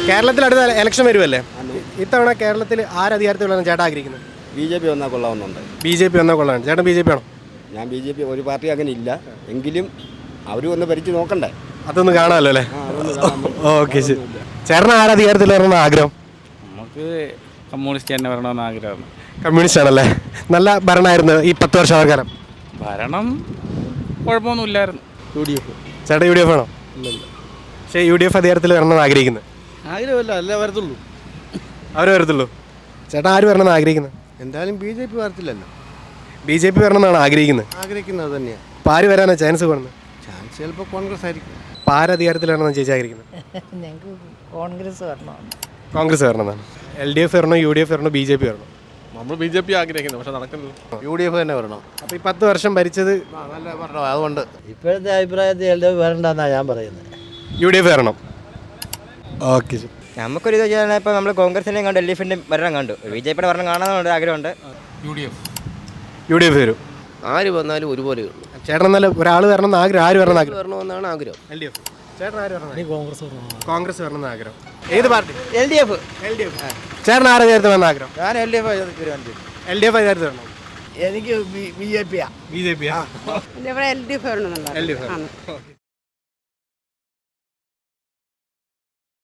കേരളത്തിൽ അടുത്ത ഇലക്ഷൻ വരുമല്ലേ? ഇത്തവണ കേരളത്തിൽ ആരധികാരത്തിൽ വരണം ചേട്ടാ ആഗ്രഹിക്കുന്നത്? BJP വന്നാൽ കൊള്ളാമെന്നുണ്ട്. BJP വന്നാൽ കൊള്ളാണ്. ചേട്ടൻ BJP ആണോ? ഞാൻ BJP ഒരു പാർട്ടി അങ്ങനെ ഇല്ല, എങ്കിലും അവർ ഒന്ന് ഭരിച്ച് നോക്കണ്ടേ, അതൊന്ന് കാണാമല്ലോ അല്ലേ? ഓക്കെ ശരി. ചേട്ടൻ ആരധികാരത്തിൽ വരണമെന്ന് ആഗ്രഹം? നമുക്ക് കമ്മ്യൂണിസ്റ്റ് തന്നെ വരണമെന്ന് ആഗ്രഹമാണ്. കമ്മ്യൂണിസ്റ്റ് ആണല്ലേ? നല്ല ഭരണമായിരുന്നു ഈ 10 വർഷം കാലം. ഭരണം കുഴപ്പമൊന്നുമില്ലായിരുന്നു. ചേട്ടാ UDF ആണോ? പക്ഷേ UDF അധികാരത്തിൽ വരണമെന്ന് ആഗ്രഹിക്കുന്നത്? ആഗ്രഹമല്ല, അല്ലേ വരത്തുള്ളൂ. അവർ വരത്തുള്ളൂ. ചേട്ടാ ആര് വരണമെന്ന് ആഗ്രഹിക്കുന്നത്? എന്തായാലും BJP വരത്തില്ലല്ലോ. BJP വരണമെന്നാണ് ആഗ്രഹിക്കുന്നത്. ആഗ്രഹിക്കുന്നത് തന്നെയാണ്. അപ്പോൾ ആര് വരാനാണ് ചാൻസ് കൂടുന്നത്? ചാൻസ് ചിലപ്പോൾ കോൺഗ്രസ് ആയിരിക്കും. അപ്പോൾ ആരധികാരത്തിൽ വരണമെന്ന് ചേച്ചി ആഗ്രഹിക്കുന്നത്? ഞങ്ങൾക്ക് കോൺഗ്രസ് വരണമെന്ന്. കോൺഗ്രസ് വരണമെന്നാണ്. LDF വരണോ, UDF വരണോ, BJP വരണോ? നമ്മൾ BJP ആഗ്രഹിക്കുന്നത്, പക്ഷെ നടക്കുന്നില്ല. UDF തന്നെ വരണം. അപ്പോൾ ഈ 10 വർഷം ഭരിച്ചത് നല്ല വരണം. അതുകൊണ്ട് ഇപ്പോഴത്തെ അഭിപ്രായത്തിൽ LDF വരണ്ടെന്നാണ് ഞാൻ പറയുന്നത്. UDF വരണം. ഓക്കെ ശരി. നമുക്കൊരു ഇത് വെച്ചാൽ ഇപ്പോൾ നമ്മൾ കോൺഗ്രസിൻ്റെയും കണ്ടു, LDFിൻ്റെയും ഭരണം കണ്ടു, BJPയുടെ ഭരണം കാണാനുള്ള ആഗ്രഹമുണ്ട്. UDF വരും. ആര് വന്നാലും ഒരുപോലെ ഉള്ളൂ. ചേട്ടൻ എന്നാലും ഒരാൾ വരണമെന്ന് ആഗ്രഹം. ആര് വരണം ആഗ്രഹം? വരണമെന്നാണ് ആഗ്രഹം. LDF. ചേട്ടൻ ആര് വരണം? കോൺഗ്രസ് വരണമെന്ന് ആഗ്രഹം. ഏത് പാർട്ടി? LDF. ചേട്ടൻ ആരധികാരത്തിൽ വരണം ആഗ്രഹം? ഞാൻ LDF LDF അധികാരത്തിൽ വരണം. എനിക്ക് BJP. BJP LDF വരണമെന്നുണ്ട്. LDF.